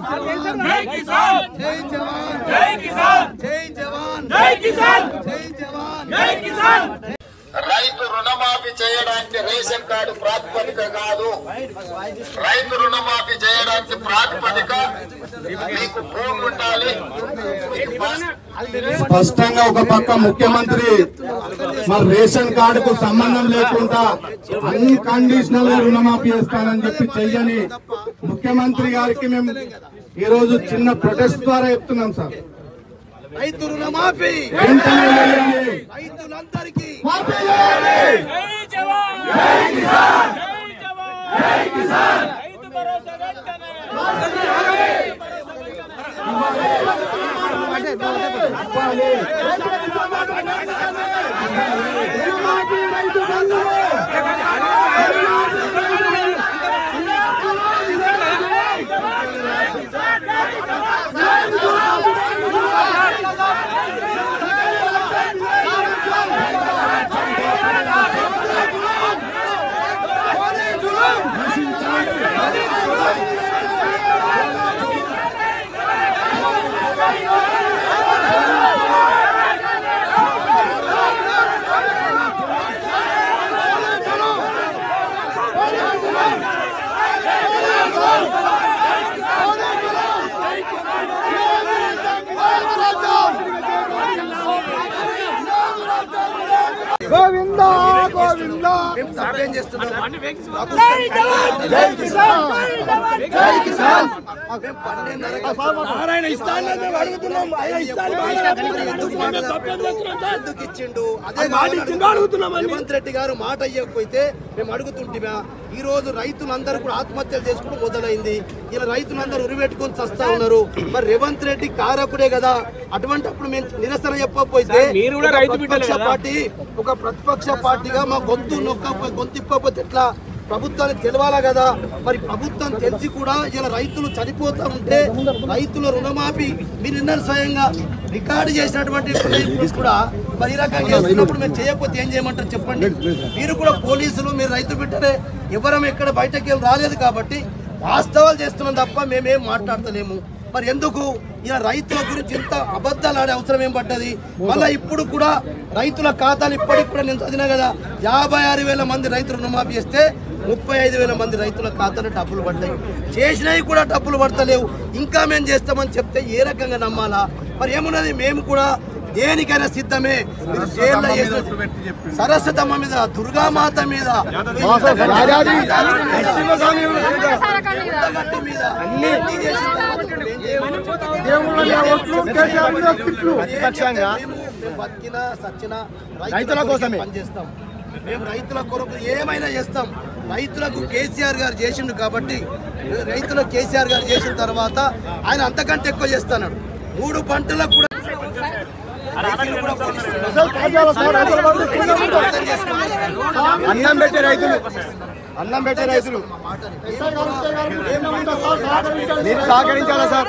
జై కిసాన్ జై జవాన్ జై కిసాన్ జై జవాన్ జై కిసాన్ జై జవాన్ జై కిసాన్ రైతు రుణమాఫీ చేయడానికి రేషన్ కార్డు ప్రాతిపదిక కాదు. రైతు రుణమాఫీ చేయడానికి ప్రాతిపదిక మీకు భూమి ఉండాలి. స్పష్టంగా ఒక పక్క ముఖ్యమంత్రి మరి రేషన్ కార్డుకు సంబంధం లేకుండా అన్ని కండిషనల్ గా రుణమాఫీ చేస్తానని చెప్పి చెయ్యని ముఖ్యమంత్రి గారికి మేము ఈ రోజు చిన్న ప్రొటెస్ట్ ద్వారా చెప్తున్నాం సార్. రైతు రుణమాఫీ వెంటనే చేయాలి. రైతులందరికీ జై జవాన్ జై కిసాన్ జై జవాన్ జై కిసాన్ రైతు భరోసా వెంటనే గోవింద గోవింద తప్పేం చేస్తున్నాం. జై జవాన్ జై కిసాన్ జై కిసాన్ నారాయణ ఇస్తాను మేము అడుగుతున్నాం. ఎందుకు ఇచ్చిండు అదే మాట ఇచ్చిండు అడుగుతున్నాం. రేవంత్ రెడ్డి గారు మాట అయ్యకపోతే మేము అడుగుతుంటిమా. ఈ రోజు రైతులందరూ కూడా ఆత్మహత్యలు చేసుకోవడం మొదలైంది. ఇలా రైతులందరూ ఉరిపెట్టుకొని చస్తా ఉన్నారు. మరి రేవంత్ రెడ్డి కారకుడే కదా. అటువంటిప్పుడు మేము నిరసన చెప్పకపోతే ఒక ప్రతిపక్ష పార్టీగా మా గొంతిప్పకపోతే ఎట్లా? ప్రభుత్వానికి తెలవాలా కదా. మరి ప్రభుత్వం తెలిసి కూడా ఇలా రైతులు చనిపోతా ఉంటే రైతుల రుణమాఫీ మీరు నిన్న స్వయంగా రికార్డు చేసినటువంటి కూడా మరి ఈ రకంగా చేస్తున్నప్పుడు మేము చేయకపోతే ఏం చేయమంటారు చెప్పండి. మీరు కూడా పోలీసులు మీరు రైతు బిడ్డలే, ఎవరం ఎక్కడ బయటకి రాలేదు కాబట్టి వాస్తవాలు చేస్తున్నాం తప్ప మేమేం మాట్లాడతలేము. మరి ఎందుకు ఇలా రైతుల గురించి ఇంత అబద్ధాలు ఆడే అవసరం ఏం పడ్డది? మళ్ళీ ఇప్పుడు కూడా రైతుల ఖాతాలు ఇప్పటికి కూడా నేను చదివినా కదా 56,000 మంది రైతులు రుణమాఫీ చేస్తే 35,000 మంది రైతుల ఖాతాలో డబ్బులు పడ్డాయి. చేసినవి కూడా డబ్బులు పడతలేవు. ఇంకా మేము చేస్తామని చెప్తే ఏ రకంగా నమ్మాలా? మరి ఏమున్నది, మేము కూడా దేనికైనా సిద్ధమే. సరస్వతమ్మ మీద, దుర్గామాత మీద, బతికినా సచ్చినా రైతుల కోసమే పనిచేస్తాం. మేము రైతుల కొరకు ఏమైనా చేస్తాం. రైతులకు కేసీఆర్ గారు చేసిండు కాబట్టి రైతులకు కేసీఆర్ గారు చేసిన తర్వాత ఆయన అంతకంటే ఎక్కువ చేస్తున్నాడు. 3 పంటలకు కూడా అన్నం పెట్టే రైతులు మీరు సహకరించాలా సార్?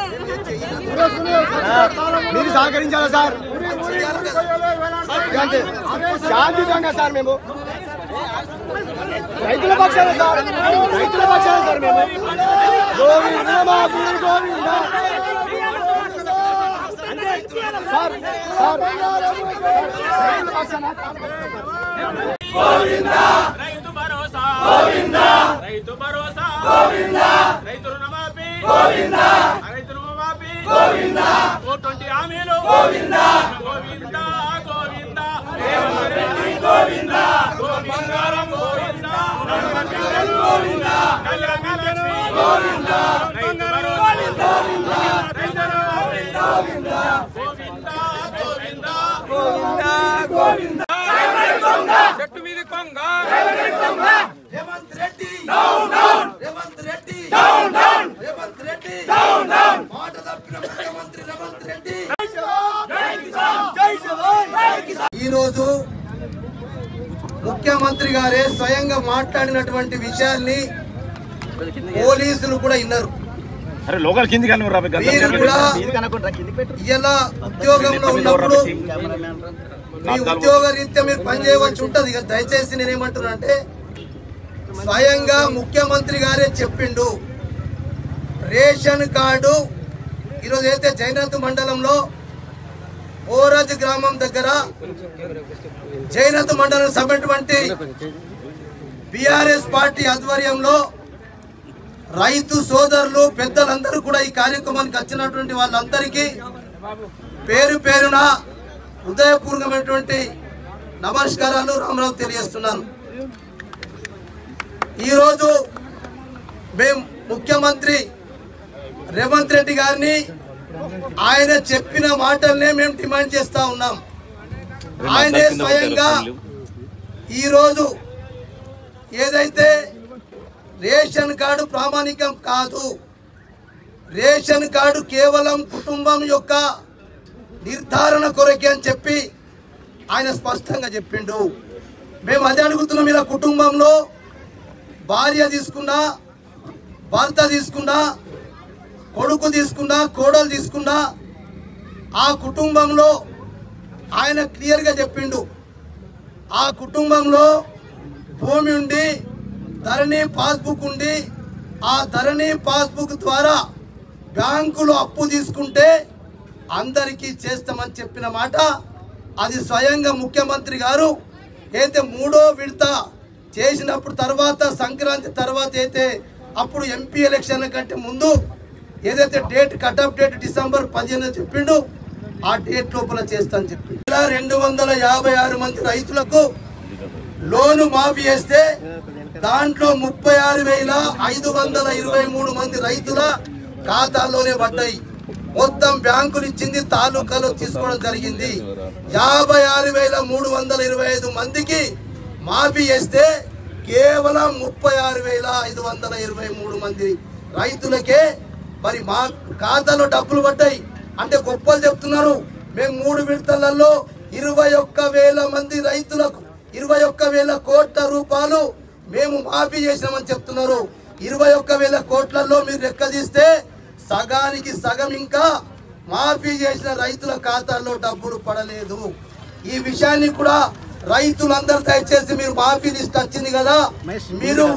మీరు సహకరించాలా సార్? శాంతియుతంగా సార్ మేము రైతుల పక్షాన సార్, రైతుల పక్షాన సార్ మేము. గోవింద గోవింద సార్ సార్ రైతు భరోసా గోవిందా రైతు భరోసా గోవిందా రైతు రుణమాఫీ గోవిందా రైతు రుణమాఫీ గోవిందా 420 హామీలు గోవిందా గోవిందా గోవిందా రేవంత్ రెడ్డి గోవిందా గోవిందారం గోవిందా గోవిందా కళ్యాణ లక్ష్మి గోవిందా రైతు భరోసా గోవిందా రైతు రుణమాఫీ గోవిందా గోవిందా గోవిందా గోవిందా చెట్టు మీద కొంగ Revanth Reddy down down Revanth Reddy down down Revanth Reddy down down మాట తప్పిన ముఖ్యమంత్రి రేవంత్ రెడ్డి. జై కిసాన్ జై జవాన్ జై కిసాన్. ఈ రోజు ముఖ్యమంత్రి గారే స్వయంగా మాట్లాడినటువంటి విషయాల్ని పోలీసులు కూడా విన్నారు. మీరు కూడా ఇలా ఉద్యోగంలో ఉన్నప్పుడు మీ ఉద్యోగ రీత్యా మీరు పనిచేయవలసి ఉంటది. దయచేసి నేనేమంటున్నా అంటే స్వయంగా ముఖ్యమంత్రి గారే చెప్పిండు రేషన్ కార్డు ఈరోజు అయితే జైనత్ మండలంలో ఓరాజ్ గ్రామం దగ్గర జైనత్ మండలం సభ్యుటువంటి బీఆర్ఎస్ పార్టీ ఆధ్వర్యంలో రైతు సోదరులు పెద్దలందరూ కూడా ఈ కార్యక్రమానికి వచ్చినటువంటి వాళ్ళందరికీ పేరు పేరున హృదయపూర్వకమైనటువంటి నమస్కారాలు రామరావు తెలియజేస్తున్నాను. ఈరోజు మేము ముఖ్యమంత్రి రేవంత్ రెడ్డి గారిని ఆయన చెప్పిన మాటలనే మేము డిమాండ్ చేస్తా ఉన్నాం. ఆయనే స్వయంగా ఈరోజు ఏదైతే రేషన్ కార్డు ప్రామాణికం కాదు, రేషన్ కార్డు కేవలం కుటుంబం యొక్క నిర్ధారణ కొరకే అని చెప్పి ఆయన స్పష్టంగా చెప్పిండు. మేము అదే అడుగుతున్నాం. ఇలా కుటుంబంలో భార్య తీసుకున్నా, భర్త తీసుకున్నా, కొడుకు తీసుకున్నా, కోడలు తీసుకున్నా, ఆ కుటుంబంలో ఆయన క్లియర్గా చెప్పిండు. ఆ కుటుంబంలో భూమి ఉండి ధరణి పాస్బుక్ ఉండి ఆ ధరణి పాస్బుక్ ద్వారా బ్యాంకులో అప్పు తీసుకుంటే అందరికీ చేస్తామని చెప్పిన మాట అది స్వయంగా ముఖ్యమంత్రి గారు అయితే మూడో విడత చేసినప్పుడు తర్వాత సంక్రాంతి తర్వాత అయితే అప్పుడు ఎంపీ ఎలక్షన్ల కంటే ముందు ఏదైతే డేట్ కట్-ఆఫ్ డేట్ డిసెంబర్ 15 చెప్పిండు ఆ డేట్ లోపల చేస్తానని చెప్పిండు. 256 మంది రైతులకు లోను మాఫీ చేస్తే దాంట్లో 36,523 మంది రైతుల ఖాతాల్లోనే పడ్డాయి. మొత్తం బ్యాంకులు ఇచ్చింది తాలూకాలో తీసుకోవడం జరిగింది. 56,325 మందికి మాఫీ చేస్తే కేవలం 36,523 మంది రైతులకే మరి మా ఖాతాలో డబ్బులు పడ్డాయి. అంటే గొప్పలు చెప్తున్నారు. మేము 3 విడతలలో 21,000 మంది రైతులకు 21,000 కోట్ల రూపాయలు మేము మాఫీ చేసినామని చెప్తున్నారు. 21,000 కోట్లలో మీరు లెక్క తీస్తే సగానికి సగం ఇంకా మాఫీ చేసిన రైతుల ఖాతాల్లో డబ్బులు పడలేదు. ఈ విషయాన్ని కూడా రైతులందరూ దయచేసి మీరు మాఫీ లిస్ట్ వచ్చింది కదా, మీరు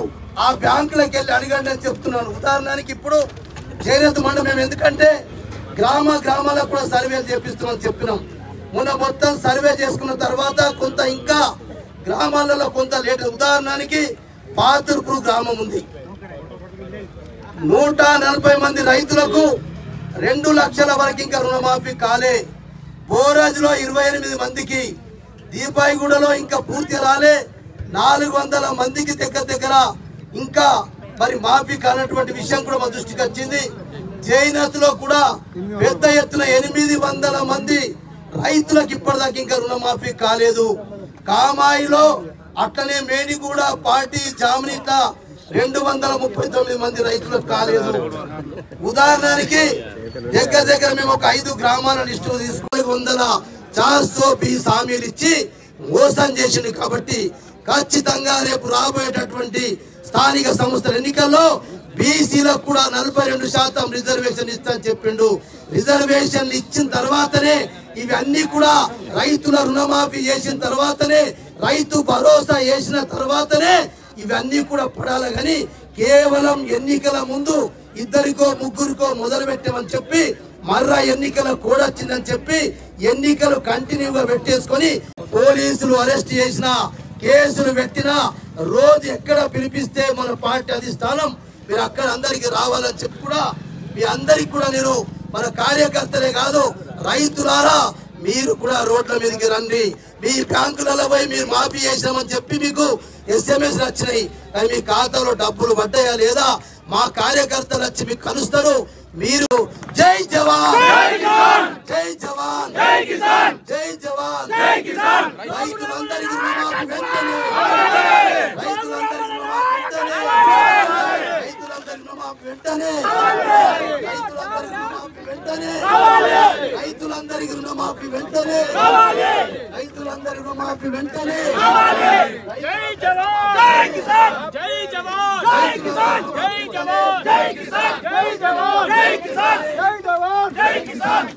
ఆ బ్యాంకులకు వెళ్ళి అడగండి అని చెప్తున్నాను. ఉదాహరణకి ఇప్పుడు జైనత్ మండలం మేము ఎందుకంటే గ్రామాలకు కూడా సర్వేలు చేపిస్తున్నామని చెప్పినాం. మొన్న మొత్తం సర్వే చేసుకున్న తర్వాత కొంత ఇంకా గ్రామాలలో కొంత లేట్. ఉదాహరణకి పాతుర్పూర్ గ్రామం ఉంది. 140 మంది రైతులకు 2 లక్షల వరకు ఇంకా రుణమాఫీ కాలే. బోరాజ్లో 28 మందికి, దీపాయిగూడలో ఇంకా పూర్తి రాలే. 400 మందికి దగ్గర ఇంకా మరి మాఫీ కానటువంటి విషయం కూడా మా దృష్టికి వచ్చింది. జైనత్ లో కూడా పెద్ద ఎత్తున 800 మంది రైతులకు ఇప్పటిదాకా ఇంకా రుణమాఫీ కాలేదు. కామాయిలో అట్లనే మేడిగూడ, పార్టీ, జామినిట 239 మంది రైతులకు కాలేదు. ఉదాహరణకి దగ్గర మేము ఒక 5 గ్రామాల లిస్టు తీసుకొని 100 హామీలు ఇచ్చి మోసం చేసింది. కాబట్టి ఖచ్చితంగా రేపు రాబోయేటటువంటి స్థానిక సంస్థల ఎన్నికల్లో బీసీలకు కూడా 42% రిజర్వేషన్ ఇస్తానని చెప్పిండు. రిజర్వేషన్లు ఇచ్చిన తర్వాతనే ఇవన్నీ కూడా రైతుల రుణమాఫీ చేసిన తర్వాతనే, రైతు భరోసా చేసిన తర్వాతనే ఇవన్నీ కూడా పడాలి. కానీ కేవలం ఎన్నికల ముందు 2కో 3కో మొదలు పెట్టామని చెప్పి మర్రా ఎన్నికల కూడా వచ్చిందని చెప్పి ఎన్నికలు కంటిన్యూగా పెట్టేసుకొని పోలీసులు అరెస్ట్ చేసిన, కేసులు పెట్టిన రోజు ఎక్కడ పిలిపిస్తే మన పార్టీ అధిష్టానం మీరు అక్కడ అందరికి రావాలని చెప్పి కూడా మీ అందరికి కూడా నేను మన కార్యకర్తలే కాదు రైతులారా మీరు కూడా రోడ్ల మీదకి రండి. మీ బ్యాంకులలో పోయి మీరు మాఫీ చేసినామని చెప్పి మీకు SMS వచ్చినాయి, కానీ మీ ఖాతాలో డబ్బులు పడ్డాయా లేదా మా కార్యకర్తలు వచ్చి మీకు కలుస్తారు. మీరు జై జవాన్, జై జవాన్, జై కిసాన్, జై జవాన్, జై కిసాన్. రైతులందరికీ రుణమాఫీ వెంటనే, రైతులందరికీ రుణమాఫీ వెంటనే, రైతులందరికీ రుణమాఫీ వెంటనే, రైతులందరికీ రుణమాఫీ వెంటనే, రైతులందరికీ రుణమాఫీ వెంటనే. జై జవాన్, జై కిసాన్, జై జవాన్, జై కిసాన్, జై జవాన్, జై కిసాన్, జై జవాన్, జై కిసాన్, జై జవాన్, జై కిసాన్.